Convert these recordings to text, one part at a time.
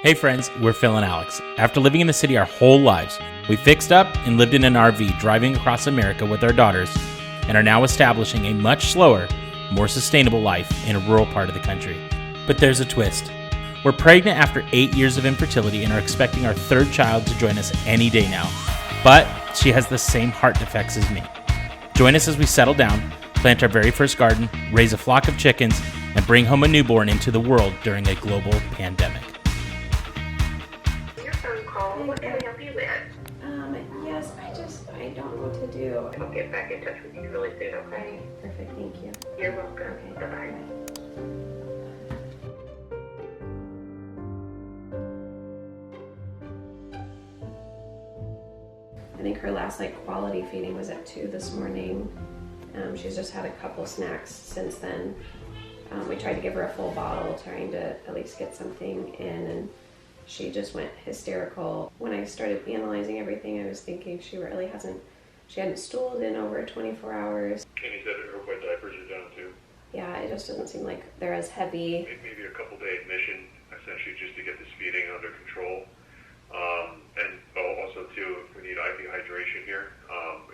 Hey friends, we're Phil and Alex. After living in the city our whole lives, we fixed up and lived in an RV driving across America with our daughters and are now establishing a much slower, more sustainable life in a rural part of the country. But there's a twist. We're pregnant after 8 years of infertility and are expecting our third child to join us any day now. But she has the same heart defects as me. Join us as we settle down, plant our very first garden, raise a flock of chickens, and bring home a newborn into the world during a global pandemic. What can I help you with? Yes, I don't know what to do. I'll get back in touch with you really soon, okay? Perfect, thank you. You're welcome. Okay. Bye-bye. I think her last quality feeding was at 2 this morning. She's just had a couple snacks since then. We tried to give her a full bottle, trying to at least get something in, and she just went hysterical. When I started analyzing everything, I was thinking she hadn't stooled in over 24 hours. And he said that her wet diapers are down too. Yeah, it just doesn't seem like they're as heavy. Maybe a couple-day admission, essentially just to get this feeding under control. And also too, if we need IV hydration here,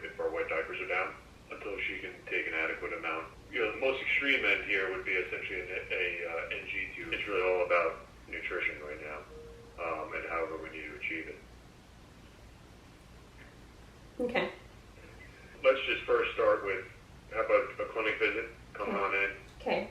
if our wet diapers are down, until she can take an adequate amount. The most extreme end here would be essentially a NG tube. It's really all about nutrition right now. And however we need to achieve it. Okay. Let's just first start with, how about a clinic visit? Come on in. Okay.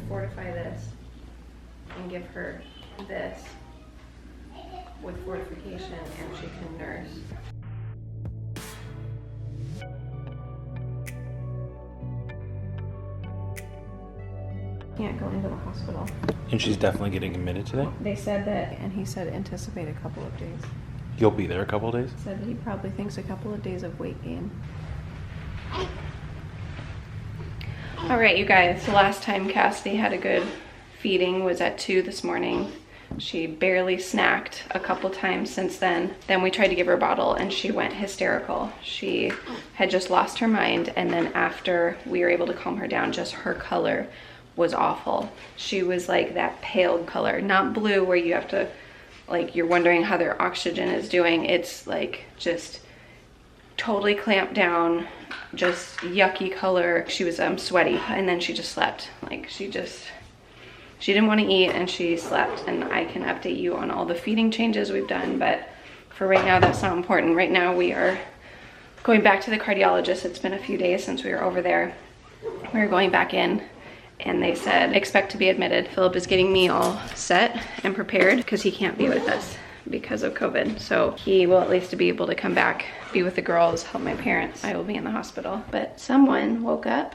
Fortify this and give her this with fortification, and she can nurse. Can't go into the hospital. And she's definitely getting admitted today? They said that, and he said anticipate a couple of days. You'll be there a couple of days? Said that he probably thinks a couple of days of weight gain. All right, you guys, the last time Cassidy had a good feeding was at 2 this morning. She barely snacked a couple times since then. Then we tried to give her a bottle and she went hysterical. She had just lost her mind, and then after we were able to calm her down, just her color was awful. She was like that pale color, not blue where you have to, you're wondering how their oxygen is doing. It's just totally clamped down, just yucky color. She was sweaty, and then she just slept. She didn't want to eat and she slept. And I can update you on all the feeding changes we've done, but for right now that's not important. Right now we are going back to the cardiologist. It's been a few days since we were over there. We're going back in and they said expect to be admitted. Philip is getting me all set and prepared because he can't be with us because of COVID. So he will at least be able to come back, be with the girls, help my parents. I will be in the hospital. But someone woke up,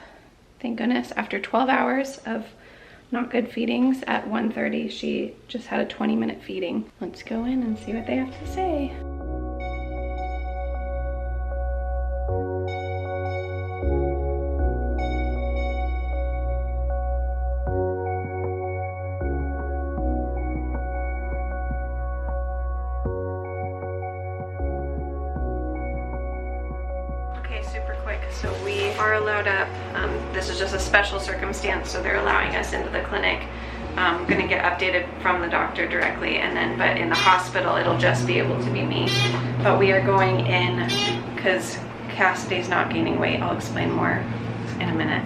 thank goodness, after 12 hours of not good feedings at 1:30. She just had a 20-minute feeding. Let's go in and see what they have to say. Super quick. So we are allowed up. This is just a special circumstance, so they're allowing us into the clinic. I'm gonna get updated from the doctor directly, and then, but in the hospital, it'll just be able to be me. But we are going in because Cassidy's not gaining weight. I'll explain more in a minute.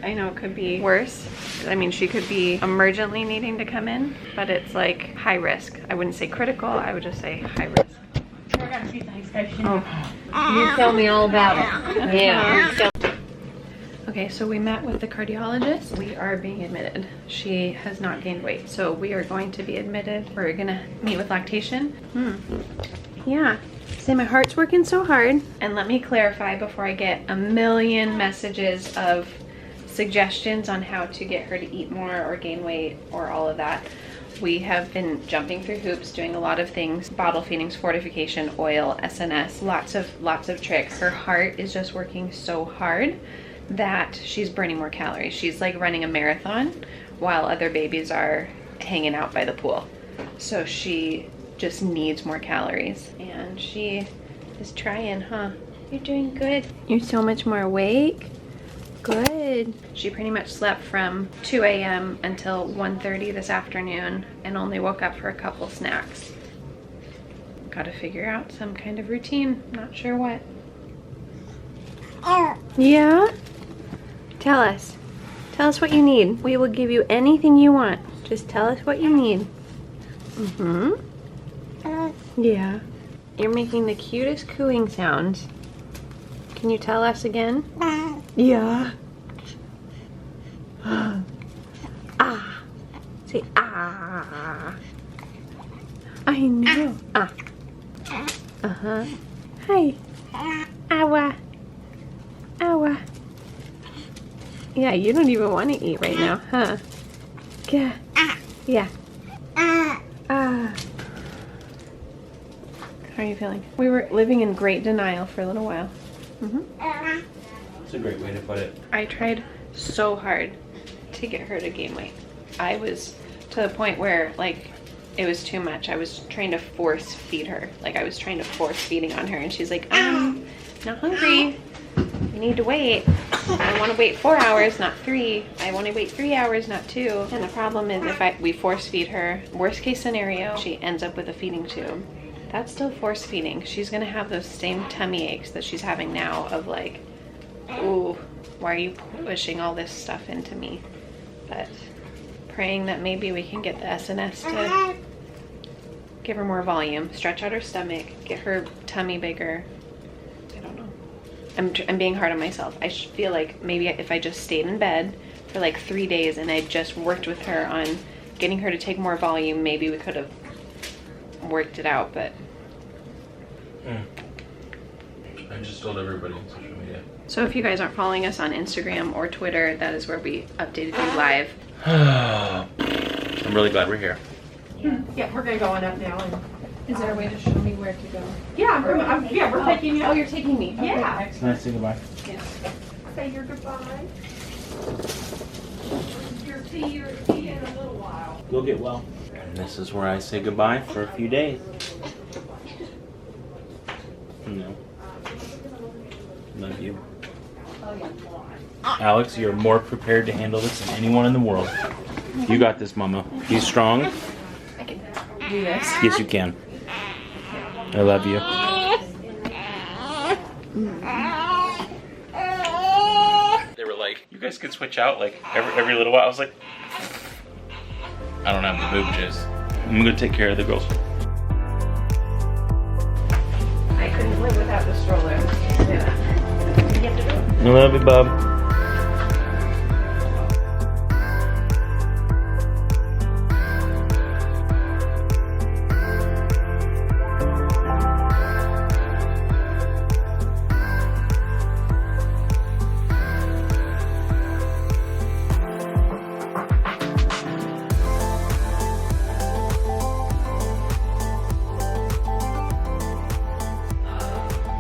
I know it could be worse. I mean, she could be emergently needing to come in, but it's high risk. I wouldn't say critical, I would just say high risk. Oh, you tell me all about it. Yeah. Okay, so we met with the cardiologist. We are being admitted. She has not gained weight, so we are going to be admitted. We're gonna meet with lactation. Yeah, say my heart's working so hard. And let me clarify before I get a million messages of suggestions on how to get her to eat more or gain weight or all of that. We have been jumping through hoops, doing a lot of things, bottle feedings, fortification, oil, SNS, lots of tricks. Her heart is just working so hard that she's burning more calories. She's like running a marathon while other babies are hanging out by the pool. So she just needs more calories, and she is trying, huh? You're doing good. You're so much more awake. Good. She pretty much slept from 2 a.m. until 1:30 this afternoon and only woke up for a couple snacks. Gotta figure out some kind of routine. Not sure what. Yeah? Tell us. Tell us what you need. We will give you anything you want. Just tell us what you need. Yeah. You're making the cutest cooing sounds. Can you tell us again? Yeah. Ah. Say ah. I know. Ah. Uh-huh. Hi. Awa. Awa. Yeah, you don't even want to eat right now, huh? Yeah. Yeah. Ah. How are you feeling? We were living in great denial for a little while. That's a great way to put it. I tried so hard to get her to gain weight. I was to the point where, like, it was too much. I was trying to force feed her. Like, I was trying to force feeding on her, and she's like, I'm not hungry. You need to wait. I want to wait 4 hours, not 3. I want to wait 3 hours, not 2. And the problem is if we force feed her, worst case scenario, she ends up with a feeding tube. That's still force feeding. She's gonna have those same tummy aches that she's having now of like, ooh, why are you pushing all this stuff into me? But praying that maybe we can get the SNS to give her more volume, stretch out her stomach, get her tummy bigger. I don't know. I'm being hard on myself. I feel like maybe if I just stayed in bed for like 3 days and I just worked with her on getting her to take more volume, maybe we could have worked it out, but I just told everybody on social media. So if you guys aren't following us on Instagram or Twitter, that is where we updated you live. I'm really glad we're here. Yeah, we're gonna go on up now. And, Is there a way to show me where to go? yeah, we're taking you. Oh, you're taking me. Okay, Yeah. Can I excellent. say goodbye? Yeah. Say your goodbye. Your tea in a little while. You'll get well. And this is where I say goodbye for a few days. No. Love you. Alex, you're more prepared to handle this than anyone in the world. You got this, Mama. Be strong. I can do this. Yes, you can. I love you. They were like, you guys can switch out like every little while. I was like, I don't have the boob juice. I'm gonna take care of the girls. I couldn't live without the stroller. Yeah. You have to go. I love you, bub.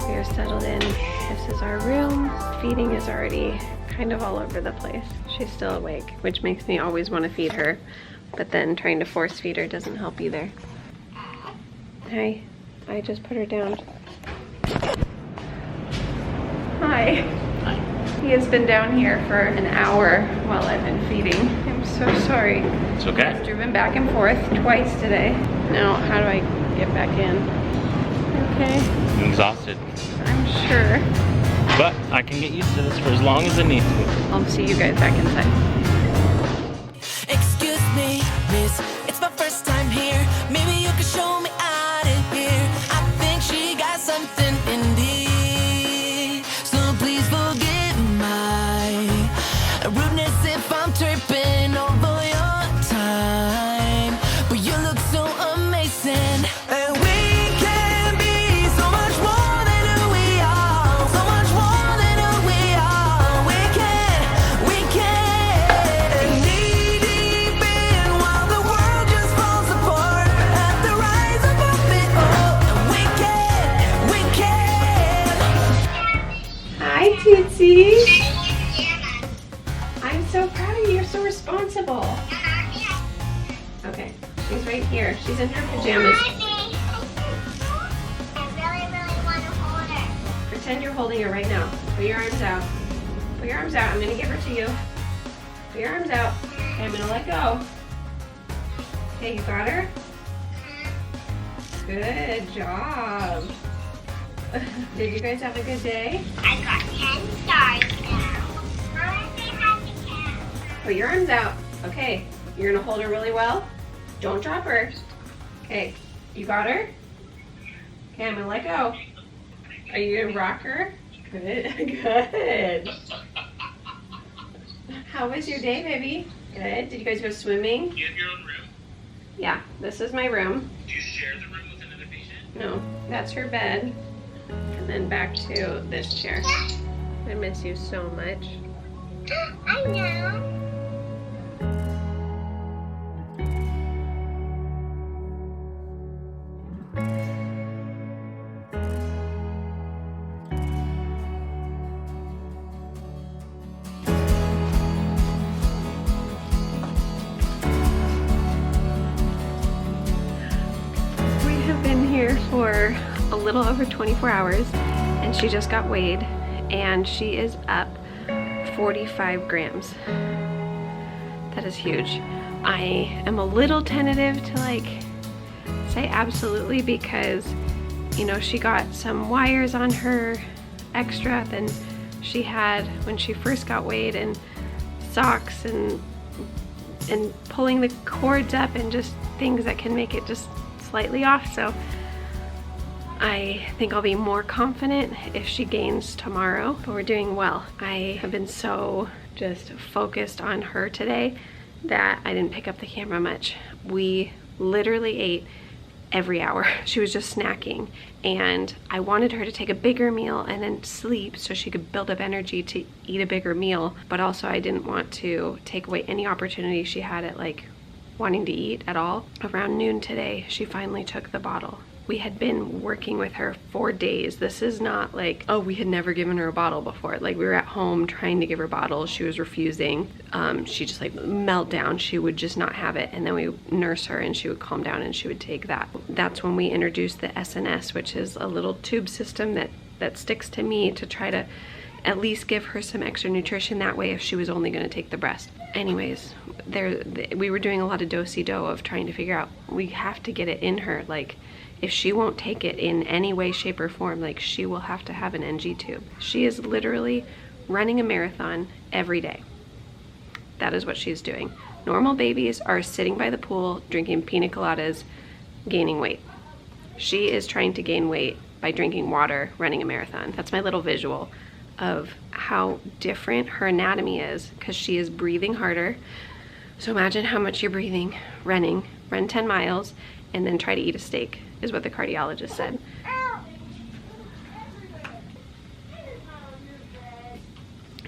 We are settled in. This is our room. Feeding is already kind of all over the place. She's still awake, which makes me always want to feed her, but then trying to force feed her doesn't help either. Hi. I just put her down. Hi. He has been down here for an hour while I've been feeding. I'm so sorry. It's okay. I've driven back and forth twice today. Now, how do I get back in? Okay, I'm exhausted. I'm sure. But I can get used to this for as long as I need to. I'll see you guys back inside. Excuse me, miss, it's my first time here. Maybe you could show me out of here. I think she got something in me, so please forgive my Here, she's in her pajamas. I really want to hold her. Pretend you're holding her right now. Put your arms out. Put your arms out. I'm gonna give her to you. Put your arms out. Okay, I'm gonna let go. Okay, you got her? Good job. Did you guys have a good day? I got 10 stars now. I want to say hi to Cat. Put your arms out. Okay, you're gonna hold her really well. Don't drop her. Okay, you got her? Okay, I'm gonna let go. Are you gonna rock her? Good, good. How was your day, baby? Good. Did you guys go swimming? You have your own room? Yeah, this is my room. Do you share the room with another patient? No, that's her bed. And then back to this chair. I miss you so much. I know. We have been here for a little over 24 hours and she just got weighed and she is up 45 grams. That is huge. I am a little tentative to like say absolutely because, you know, she got some wires on her extra than she had when she first got weighed, and socks and pulling the cords up and just things that can make it just slightly off. So I think I'll be more confident if she gains tomorrow, but we're doing well. I have been so just focused on her today that I didn't pick up the camera much. We literally ate every hour. She was just snacking and I wanted her to take a bigger meal and then sleep so she could build up energy to eat a bigger meal, but also I didn't want to take away any opportunity she had at like wanting to eat at all. Around noon today, she finally took the bottle. We had been working with her for days. This is not like, oh, we had never given her a bottle before. Like, we were at home trying to give her bottles. She was refusing. She just like melt down. She would just not have it. And then we would nurse her and she would calm down and she would take that. That's when we introduced the SNS, which is a little tube system that sticks to me to try to at least give her some extra nutrition that way if she was only going to take the breast. Anyways, we were doing a lot of do-si-do of trying to figure out, we have to get it in her. Like, if she won't take it in any way, shape, or form, like, she will have to have an NG tube. She is literally running a marathon every day. That is what she's doing. Normal babies are sitting by the pool, drinking pina coladas, gaining weight. She is trying to gain weight by drinking water, running a marathon. That's my little visual of how different her anatomy is, because she is breathing harder. So imagine how much you're breathing, running, run 10 miles, and then try to eat a steak, is what the cardiologist said.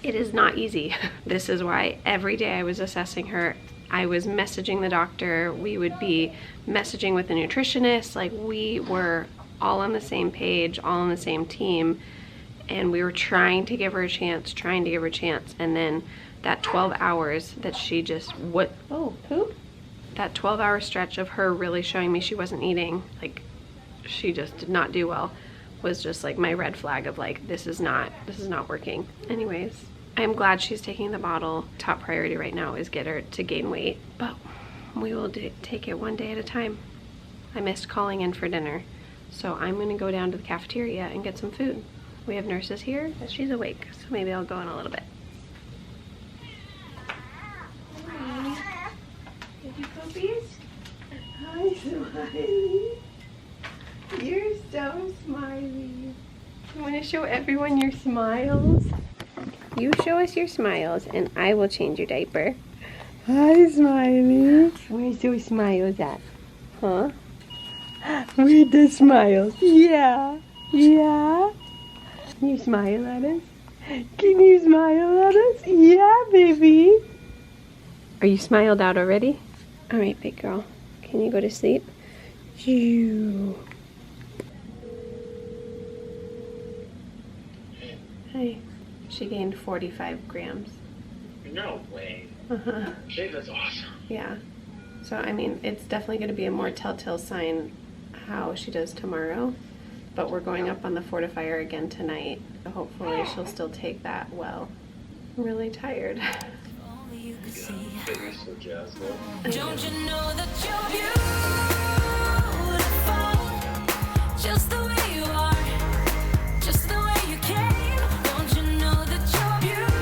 It is not easy. This is why every day I was assessing her, I was messaging the doctor, we would be messaging with the nutritionist, like we were all on the same page, all on the same team, and we were trying to give her a chance, and then that 12 hours that she just, poop? That 12-hour stretch of her really showing me she wasn't eating, like she just did not do well, was just like my red flag of like, this is not working. Anyways, I'm glad she's taking the bottle. Top priority right now is get her to gain weight, but we will take it one day at a time. I missed calling in for dinner, so I'm gonna go down to the cafeteria and get some food. We have nurses here, but she's awake, so maybe I'll go in a little bit. You puppies? Hi, Smiley. You're so smiley. You want to show everyone your smiles? You show us your smiles and I will change your diaper. Hi, Smiley. Where's your smiles at? Huh? Where's the smiles? Yeah. Yeah. Can you smile at us? Can you smile at us? Yeah, baby. Are you smiled out already? All right, big girl. Can you go to sleep? You. Hi. She gained 45 grams. No way. Uh-huh. Shit, that's awesome. Yeah. So, I mean, it's definitely going to be a more telltale sign how she does tomorrow. But we're going up on the fortifier again tonight. So hopefully she'll still take that well. I'm really tired. Only you could see. So jazzed up. Don't you know that you're beautiful? Just the